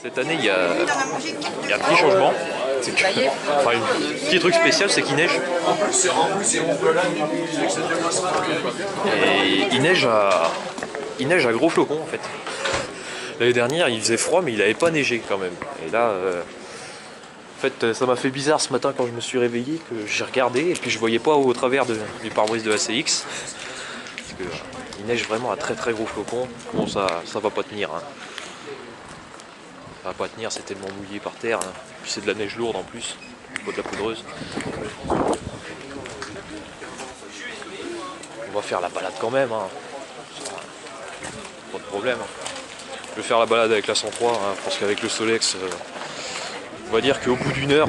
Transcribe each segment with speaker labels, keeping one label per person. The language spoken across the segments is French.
Speaker 1: Cette année, il y a un petit changement. Enfin, un petit truc spécial, c'est qu'il neige. Et il neige à gros flocons en fait. L'année dernière, il faisait froid, mais il n'avait pas neigé quand même. Et là, en fait, ça m'a fait bizarre ce matin quand je me suis réveillé, que j'ai regardé et puis je voyais pas au travers du pare-brise de la CX. Parce que il neige vraiment à très très gros flocons. Bon, ça va pas tenir. Hein. Ça va pas tenir, c'est tellement mouillé par terre. Hein. Puis c'est de la neige lourde en plus, pas de la poudreuse. On va faire la balade quand même. Hein. Pas de problème. Hein. Je vais faire la balade avec la 103, hein, parce qu'avec le Solex, on va dire qu'au bout d'une heure,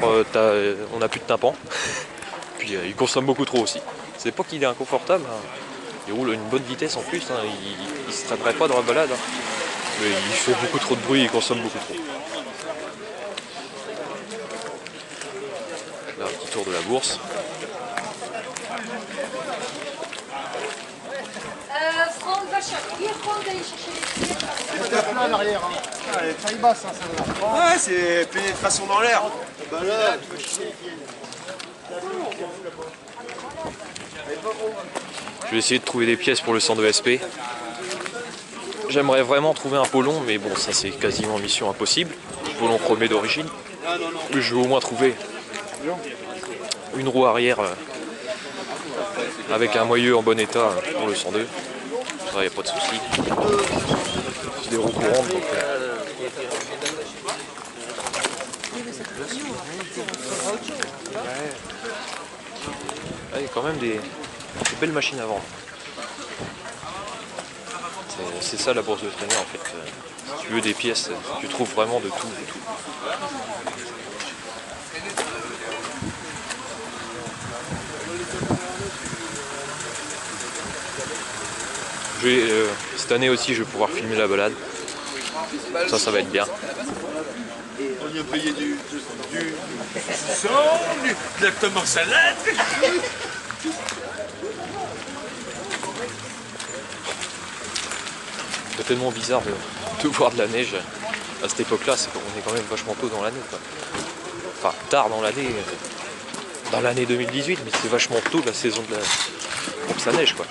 Speaker 1: on n'a plus de tympan. Puis il consomme beaucoup trop aussi. C'est pas qu'il est inconfortable, hein. Il roule à une bonne vitesse en plus, hein. Il se traînerait pas dans la balade. Hein. Mais il fait beaucoup trop de bruit, il consomme beaucoup trop. Là, un petit tour de la bourse.
Speaker 2: Franck va chercher. Franck d'aller chercher les pieds.
Speaker 3: C'est plein en arrière. Hein. Ah, elle est taille basse, hein, celle-là.
Speaker 4: Ouais, c'est pénétration dans l'air.
Speaker 3: Bah là,
Speaker 1: Je vais essayer de trouver des pièces pour le 102 SP. J'aimerais vraiment trouver un polon, mais bon, ça c'est quasiment mission impossible. Polon chromé d'origine. Je vais au moins trouver une roue arrière avec un moyeu en bon état pour le 102. Ça, il n'y a pas de souci. C'est des roues courantes. Donc, il y a quand même des belles machines à vendre. C'est ça la bourse de traîner en fait. Si tu veux des pièces, tu trouves vraiment de tout. Cette année aussi, je vais pouvoir filmer la balade. Ça va être bien.
Speaker 4: On y a payé du sang, exactement salade.
Speaker 1: C'est tellement bizarre de voir de la neige à cette époque-là, c'est qu'on est quand même vachement tôt dans l'année. Enfin, tard dans l'année 2018, mais c'est vachement tôt la saison pour que ça neige quoi.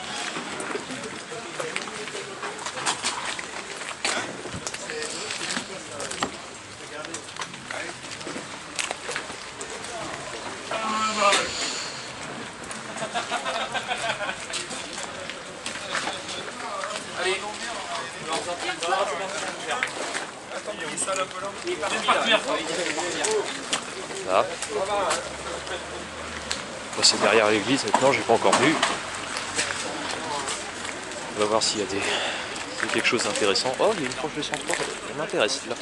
Speaker 1: Là. C'est derrière l'église, maintenant j'ai pas encore vu. On va voir s'il y a quelque chose d'intéressant. Oh, il y a une tranche de 103, elle m'intéresse là.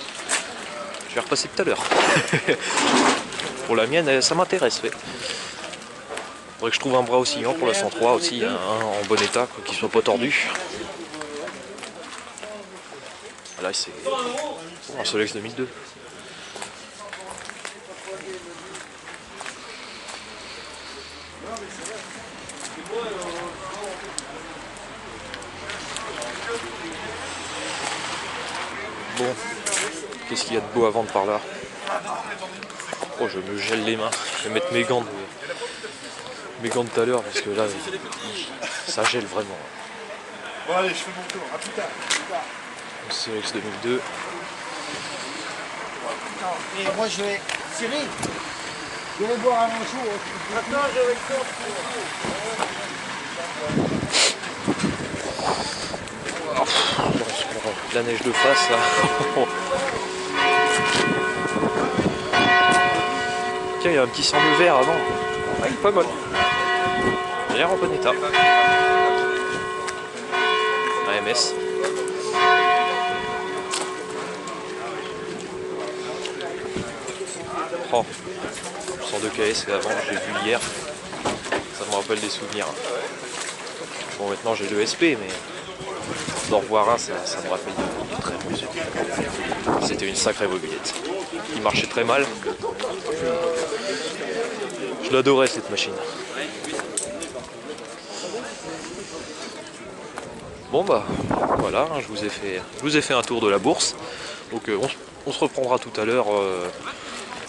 Speaker 1: Je vais repasser tout à l'heure. Pour la mienne, ça m'intéresse. Ouais. Faudrait que je trouve un bras oscillant pour la 103 aussi, un en bon état, qu'il soit pas tordu. Là c'est un Solex 2002. Bon, qu'est-ce qu'il y a de beau à vendre par là? Oh, je me gèle les mains. Je vais mettre mes gants de tout à l'heure parce que là, ça gèle vraiment.
Speaker 3: bon, allez, je fais mon tour. À plus tard.
Speaker 1: Solex 2002.
Speaker 3: Et moi, je vais. Cyril, je vais boire un jour. Maintenant, je vais le faire.
Speaker 1: La neige de face là. Tiens, il y a un petit 102 vert avant. Ah, il est pas mal. Il a l'air en bon état. Un MS. Oh, 102 KS avant, j'ai vu hier. Ça me rappelle des souvenirs. Bon, maintenant j'ai le SP, mais d'en revoir un, ça me rappelle de très bons souvenirs. C'était une sacrée mobilette. Il marchait très mal. Je l'adorais cette machine. Bon bah voilà, hein, je vous ai fait un tour de la bourse. Donc on se reprendra tout à l'heure,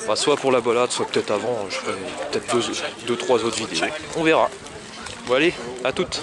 Speaker 1: bah, soit pour la balade, soit peut-être avant, je ferai peut-être 2-3 autres vidéos. On verra. Bon allez, à toutes.